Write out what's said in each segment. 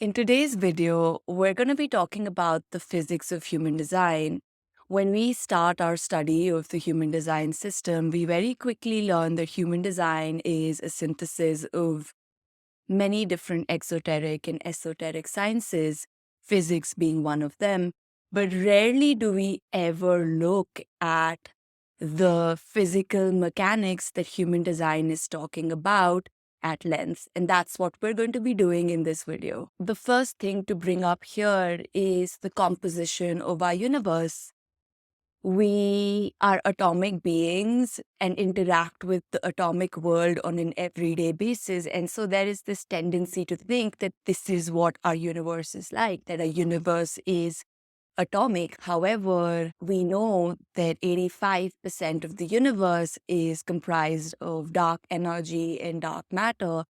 In today's video, we're going to be talking about the physics of human design. When we start our study of the human design system, we very quickly learn that human design is a synthesis of many different exoteric and esoteric sciences, physics being one of them. But rarely do we ever look at the physical mechanics that human design is talking about at length. And that's what we're going to be doing in this video. The first thing to bring up here is the composition of our universe. We are atomic beings and interact with the atomic world on an everyday basis. And so there is this tendency to think that this is what our universe is like, that a universe is atomic. However, we know that 85% of the universe is comprised of dark energy and dark matter,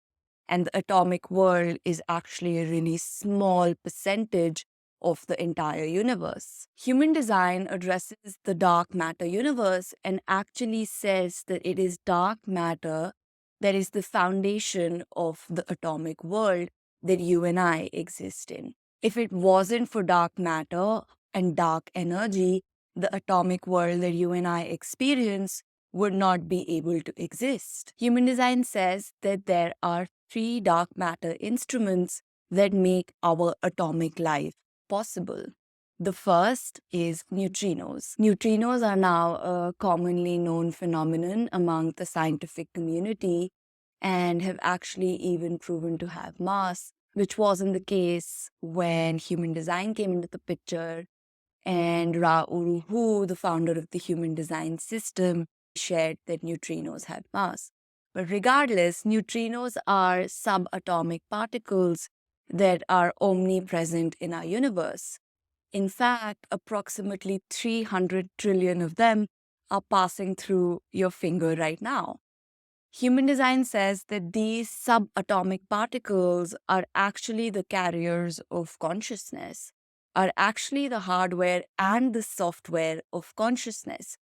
and the atomic world is actually a really small percentage of the entire universe. Human design addresses the dark matter universe and actually says that it is dark matter that is the foundation of the atomic world that you and I exist in. If it wasn't for dark matter and dark energy, the atomic world that you and I experience would not be able to exist. Human design says that there are three dark matter instruments that make our atomic life possible. The first is neutrinos. Neutrinos are now a commonly known phenomenon among the scientific community and have actually even proven to have mass, which wasn't the case when human design came into the picture. And Ra-Uru Hu, the founder of the human design system, shared that neutrinos have mass. But regardless, neutrinos are subatomic particles that are omnipresent in our universe. In fact, approximately 300 trillion of them are passing through your finger right now. Human design says that these subatomic particles are actually the carriers of consciousness, are actually the hardware and the software of consciousness.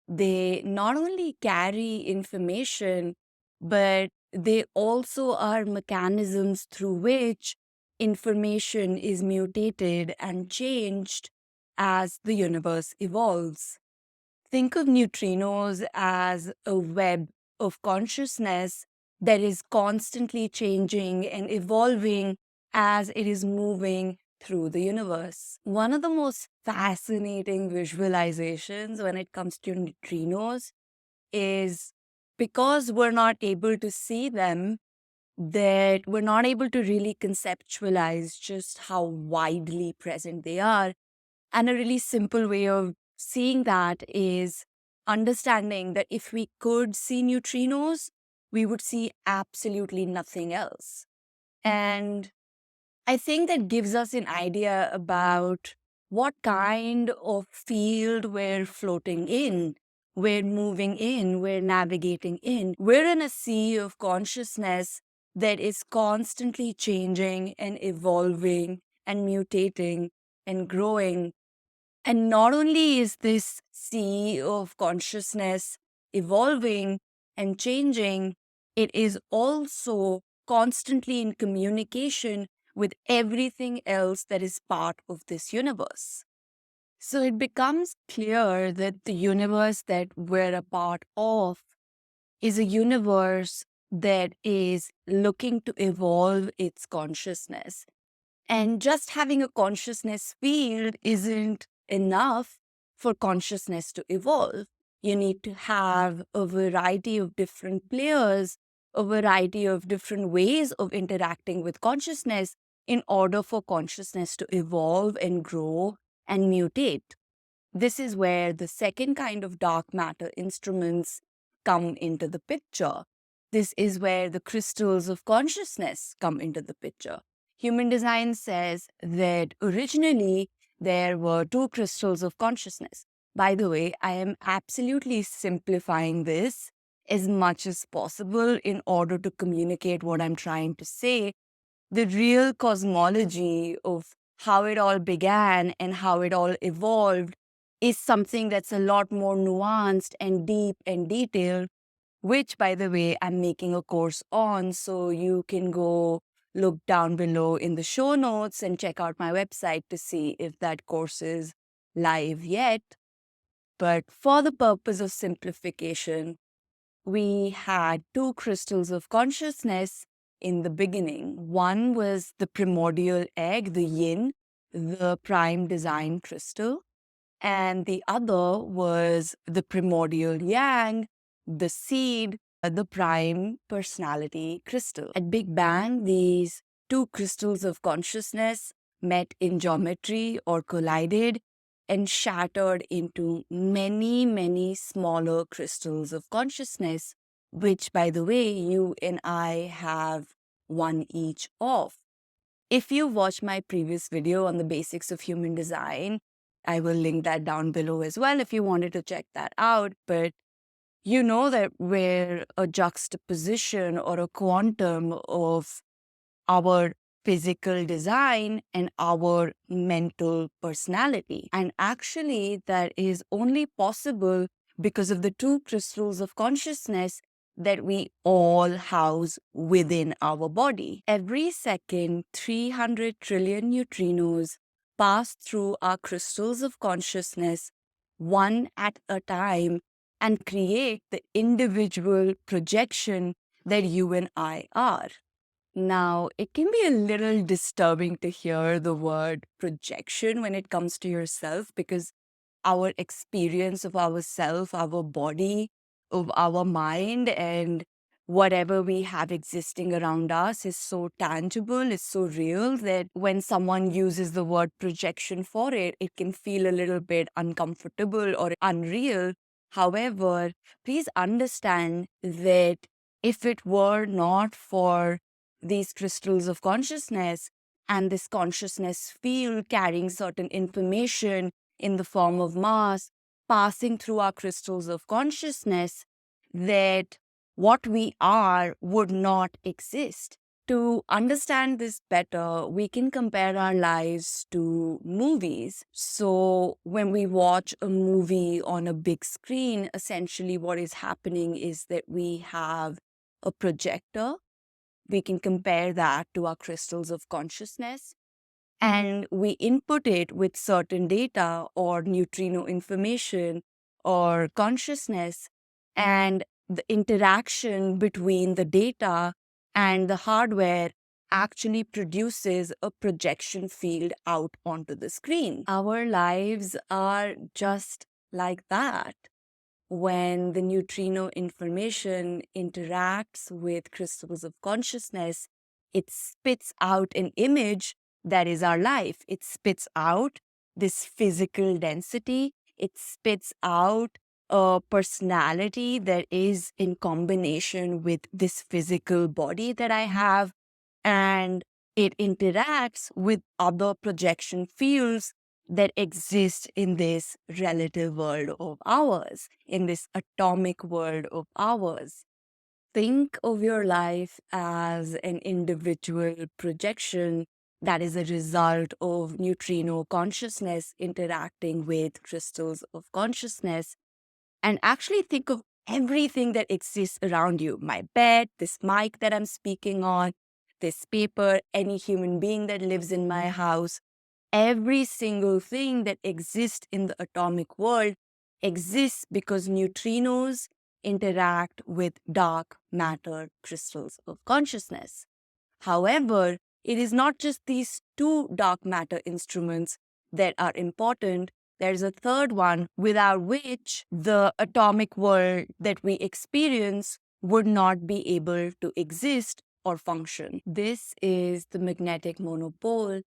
They not only carry information, but they also are mechanisms through which information is mutated and changed as the universe evolves. Think of neutrinos as a web of consciousness that is constantly changing and evolving as it is moving through the universe. One of the most fascinating visualizations when it comes to neutrinos is because we're not able to see them, that we're not able to really conceptualize just how widely present they are. And a really simple way of seeing that is understanding that if we could see neutrinos, we would see absolutely nothing else. And I think that gives us an idea about what kind of field we're floating in, we're moving in, we're navigating in. We're in a sea of consciousness that is constantly changing and evolving and mutating and growing. And not only is this sea of consciousness evolving and changing, it is also constantly in communication with everything else that is part of this universe. So it becomes clear that the universe that we're a part of is a universe that is looking to evolve its consciousness. And just having a consciousness field isn't enough for consciousness to evolve. You need to have a variety of different players, a variety of different ways of interacting with consciousness in order for consciousness to evolve and grow and mutate. This is where the second kind of dark matter instruments come into the picture. This is where the crystals of consciousness come into the picture. Human design says that originally there were two crystals of consciousness. By the way, I am absolutely simplifying this as much as possible in order to communicate what I'm trying to say. The real cosmology of how it all began and how it all evolved is something that's a lot more nuanced and deep and detailed, which, by the way, I'm making a course on, so you can go look down below in the show notes and check out my website to see if that course is live yet. But for the purpose of simplification, we had two crystals of consciousness in the beginning. One was the primordial egg, the yin, the prime design crystal, and the other was the primordial yang, the seed, the prime personality crystal. At Big Bang, these two crystals of consciousness met in geometry or collided and shattered into many, many smaller crystals of consciousness, which, by the way, you and I have one each of. If you watched my previous video on the basics of human design, I will link that down below as well if you wanted to check that out. But you know that we're a juxtaposition or a quantum of our physical design and our mental personality. And actually, that is only possible because of the two crystals of consciousness that we all house within our body. Every second, 300 trillion neutrinos pass through our crystals of consciousness, one at a time, and create the individual projection that you and I are. Now, it can be a little disturbing to hear the word projection when it comes to yourself, because our experience of ourself, our body, of our mind, and whatever we have existing around us is so tangible, is so real that when someone uses the word projection for it, it can feel a little bit uncomfortable or unreal. However, please understand that if it were not for these crystals of consciousness and this consciousness field carrying certain information in the form of mass passing through our crystals of consciousness, that what we are would not exist. To understand this better, we can compare our lives to movies. So, when we watch a movie on a big screen, essentially what is happening is that we have a projector. We can compare that to our crystals of consciousness, and we input it with certain data or neutrino information or consciousness, and the interaction between the data and the hardware actually produces a projection field out onto the screen. Our lives are just like that. When the neutrino information interacts with crystals of consciousness, it spits out an image that is our life. It spits out this physical density. It spits out a personality that is in combination with this physical body that I have. And it interacts with other projection fields that exist in this relative world of ours, in this atomic world of ours. Think of your life as an individual projection that is a result of neutrino consciousness interacting with crystals of consciousness. And actually think of everything that exists around you: my bed, this mic that I'm speaking on, this paper, any human being that lives in my house. Every single thing that exists in the atomic world exists because neutrinos interact with dark matter crystals of consciousness. However, it is not just these two dark matter instruments that are important. There's a third one without which the atomic world that we experience would not be able to exist or function. This is the magnetic monopole,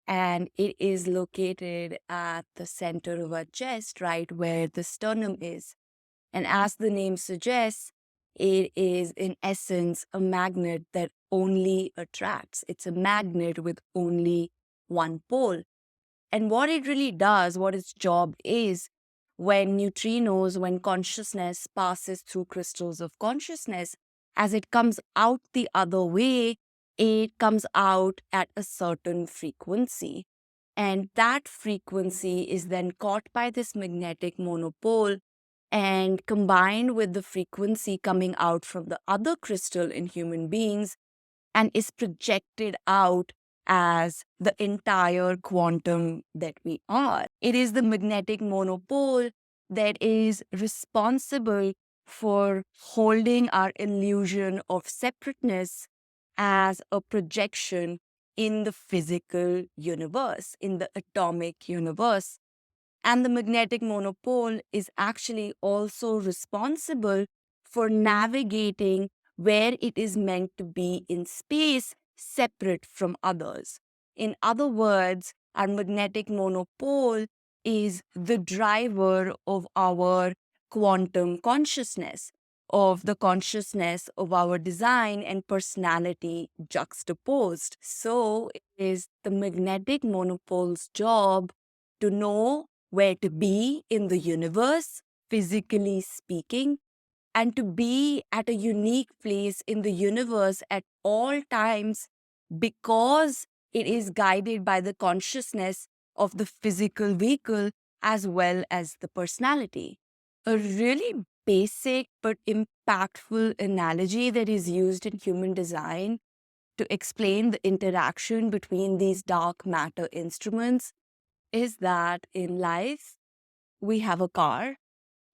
and it is located at the center of our chest, right where the sternum is. And as the name suggests, it is in essence a magnet that only attracts. It's a magnet with only one pole. And what it really does, what its job is, when neutrinos, when consciousness passes through crystals of consciousness, as it comes out the other way, it comes out at a certain frequency. And that frequency is then caught by this magnetic monopole and combined with the frequency coming out from the other crystal in human beings, and is projected out as the entire quantum that we are. It is the magnetic monopole that is responsible for holding our illusion of separateness as a projection in the physical universe, in the atomic universe. And the magnetic monopole is actually also responsible for navigating where it is meant to be in space, separate from others. In other words, our magnetic monopole is the driver of our quantum consciousness, of the consciousness of our design and personality juxtaposed. So, it is the magnetic monopole's job to know where to be in the universe, physically speaking, and to be at a unique place in the universe at all times because it is guided by the consciousness of the physical vehicle as well as the personality. A really basic but impactful analogy that is used in human design to explain the interaction between these dark matter instruments is that in life, we have a car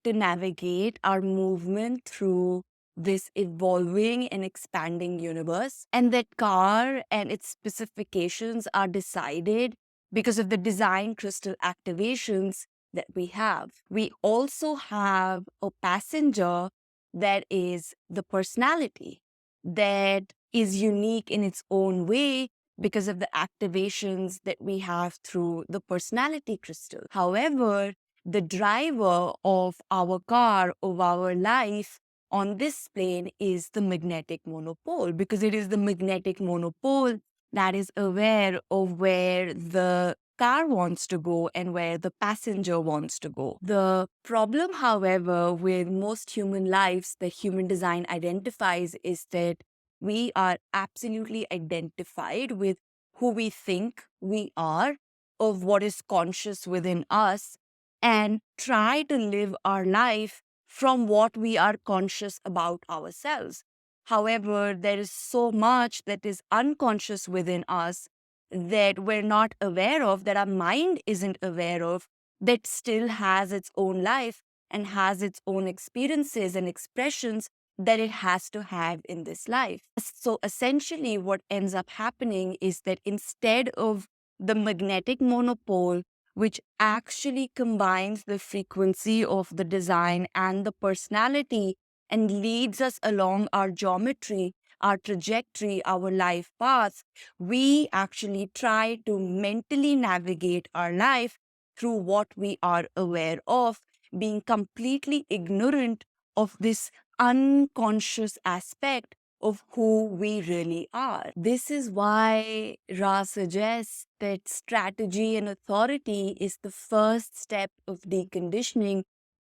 to navigate our movement through this evolving and expanding universe. And that car and its specifications are decided because of the design crystal activations that we have. We also have a passenger that is the personality that is unique in its own way because of the activations that we have through the personality crystal. However, the driver of our car, of our life on this plane is the magnetic monopole, because it is the magnetic monopole that is aware of where the car wants to go and where the passenger wants to go. The problem, however, with most human lives that human design identifies is that we are absolutely identified with who we think we are, of what is conscious within us, and try to live our life from what we are conscious about ourselves. However, there is so much that is unconscious within us that we're not aware of, that our mind isn't aware of, that still has its own life and has its own experiences and expressions that it has to have in this life. So essentially, what ends up happening is that instead of the magnetic monopole, which actually combines the frequency of the design and the personality and leads us along our geometry, our trajectory, our life path, we actually try to mentally navigate our life through what we are aware of, being completely ignorant of this unconscious aspect of who we really are. This is why Ra suggests that strategy and authority is the first step of deconditioning,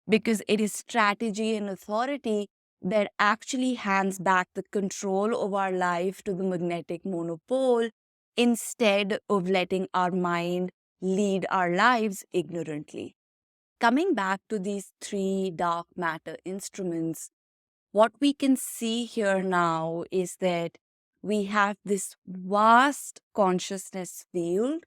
because it is strategy and authority that actually hands back the control of our life to the magnetic monopole instead of letting our mind lead our lives ignorantly. Coming back to these three dark matter instruments, what we can see here now is that we have this vast consciousness field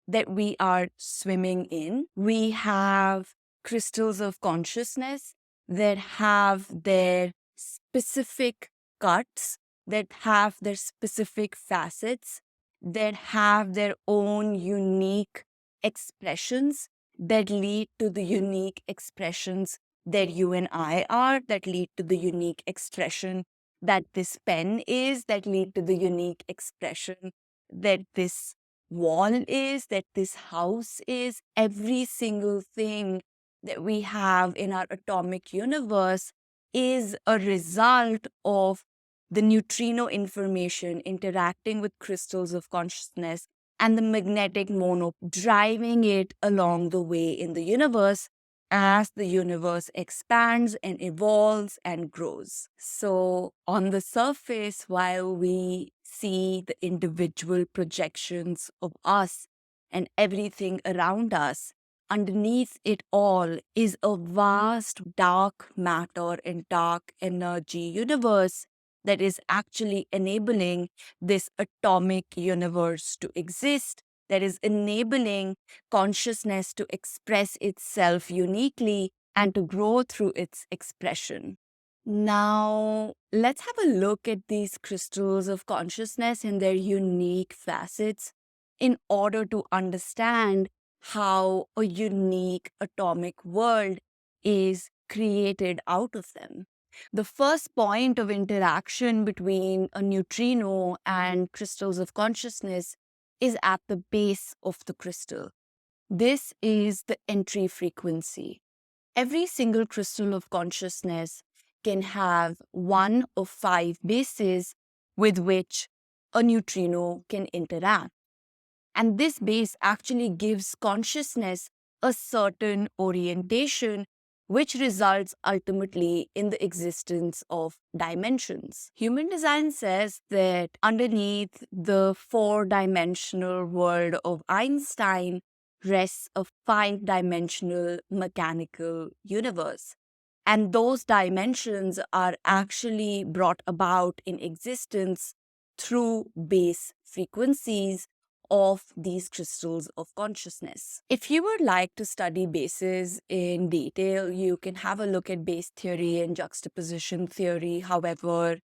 that we are swimming in. We have crystals of consciousness that have their specific cuts, that have their specific facets, that have their own unique expressions, that lead to the unique expressions that you and I are, that lead to the unique expression that this pen is, that lead to the unique expression that this wall is, that this house is. Every single thing that we have in our atomic universe is a result of the neutrino information interacting with crystals of consciousness and the magnetic mono driving it along the way in the universe as the universe expands and evolves and grows. So, on the surface, while we see the individual projections of us and everything around us, underneath it all is a vast dark matter and dark energy universe that is actually enabling this atomic universe to exist, that is enabling consciousness to express itself uniquely and to grow through its expression. Now, let's have a look at these crystals of consciousness in their unique facets in order to understand how a unique atomic world is created out of them. The first point of interaction between a neutrino and crystals of consciousness is at the base of the crystal. This is the entry frequency. Every single crystal of consciousness can have one of 5 bases with which a neutrino can interact. And this base actually gives consciousness a certain orientation, which results ultimately in the existence of dimensions. Human design says that underneath the 4-dimensional world of Einstein rests a 5-dimensional mechanical universe. And those dimensions are actually brought about in existence through base frequencies of these crystals of consciousness. If you would like to study bases in detail, you can have a look at base theory and juxtaposition theory. However,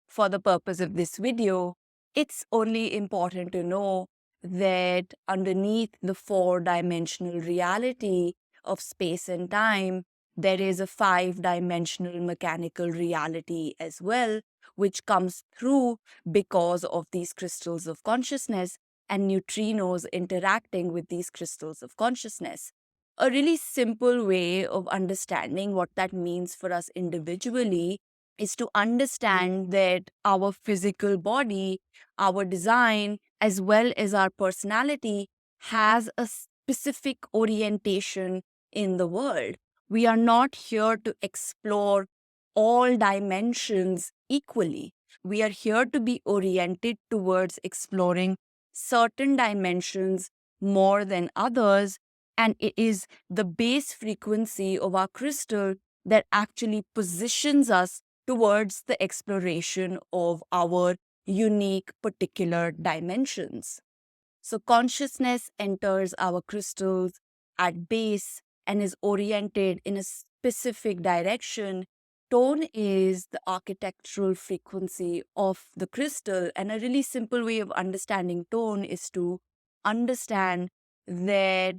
for the purpose of this video, it's only important to know that underneath the 4-dimensional reality of space and time, there is a 5-dimensional mechanical reality as well, which comes through because of these crystals of consciousness and neutrinos interacting with these crystals of consciousness. A really simple way of understanding what that means for us individually is to understand that our physical body, our design, as well as our personality has a specific orientation in the world. We are not here to explore all dimensions equally. We are here to be oriented towards exploring certain dimensions more than others, and it is the base frequency of our crystal that actually positions us towards the exploration of our unique particular dimensions. So consciousness enters our crystals at base and is oriented in a specific direction. Tone is the architectural frequency of the crystal, and a really simple way of understanding tone is to understand that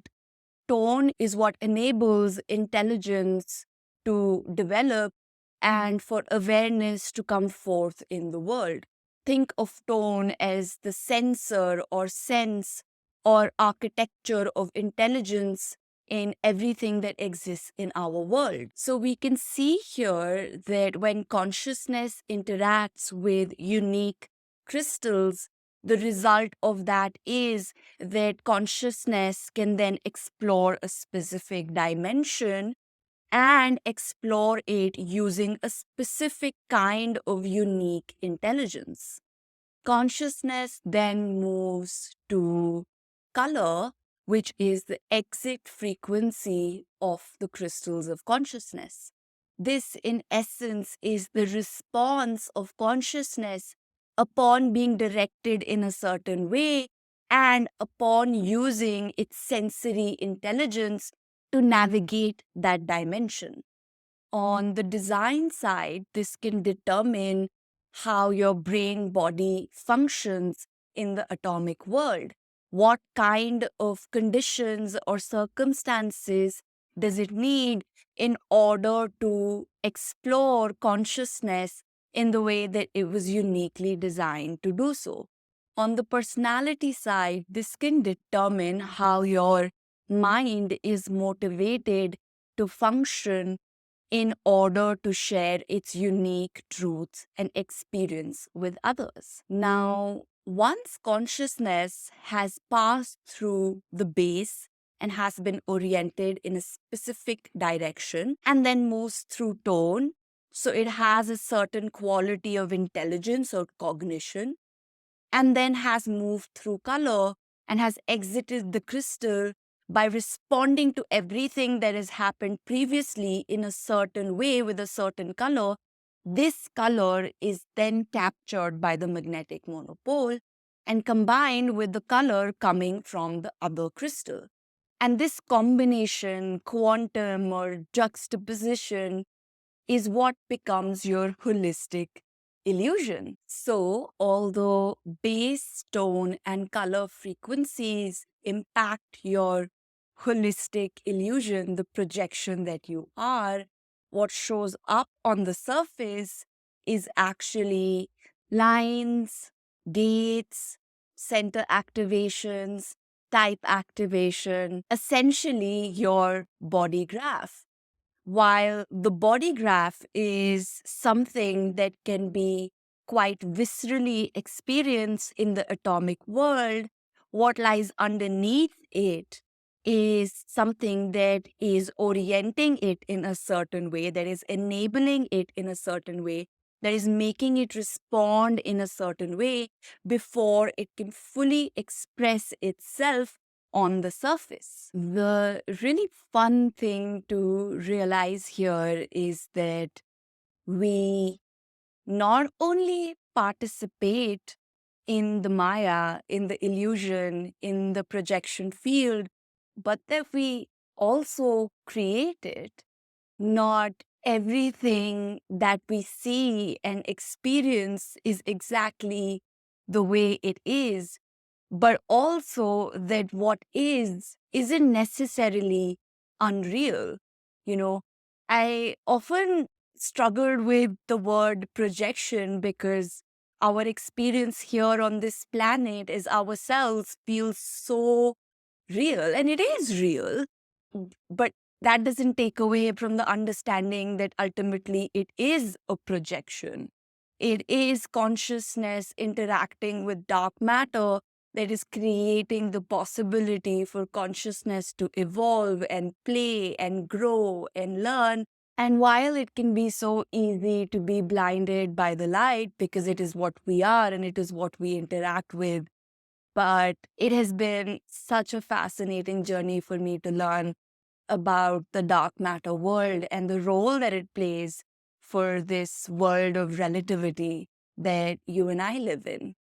tone is what enables intelligence to develop and for awareness to come forth in the world. Think of tone as the sensor or sense or architecture of intelligence in everything that exists in our world. So we can see here that when consciousness interacts with unique crystals, the result of that is that consciousness can then explore a specific dimension and explore it using a specific kind of unique intelligence. Consciousness then moves to color, which is the exit frequency of the crystals of consciousness. This, in essence, is the response of consciousness upon being directed in a certain way and upon using its sensory intelligence to navigate that dimension. On the design side, this can determine how your brain body functions in the atomic world. What kind of conditions or circumstances does it need in order to explore consciousness in the way that it was uniquely designed to do so? On the personality side, this can determine how your mind is motivated to function in order to share its unique truths and experience with others. Now, once consciousness has passed through the base and has been oriented in a specific direction and then moves through tone, so it has a certain quality of intelligence or cognition, and then has moved through color and has exited the crystal by responding to everything that has happened previously in a certain way with a certain color, This color is then captured by the magnetic monopole and combined with the color coming from the other crystal. And this combination, quantum or juxtaposition, is what becomes your holistic illusion. So, although base, tone, and color frequencies impact your holistic illusion, the projection that you are, what shows up on the surface is actually lines, gates, center activations, type activation, essentially your body graph. While the body graph is something that can be quite viscerally experienced in the atomic world, what lies underneath it is something that is orienting it in a certain way, that is enabling it in a certain way, that is making it respond in a certain way before it can fully express itself on the surface. The really fun thing to realize here is that we not only participate in the Maya, in the illusion, in the projection field, but that we also create it. Not everything that we see and experience is exactly the way it is, but also that what is isn't necessarily unreal. You know, I often struggled with the word projection because our experience here on this planet as ourselves feels so real, and it is real. But that doesn't take away from the understanding that ultimately it is a projection. It is consciousness interacting with dark matter that is creating the possibility for consciousness to evolve and play and grow and learn. And while it can be so easy to be blinded by the light because it is what we are and it is what we interact with, but it has been such a fascinating journey for me to learn about the dark matter world and the role that it plays for this world of relativity that you and I live in.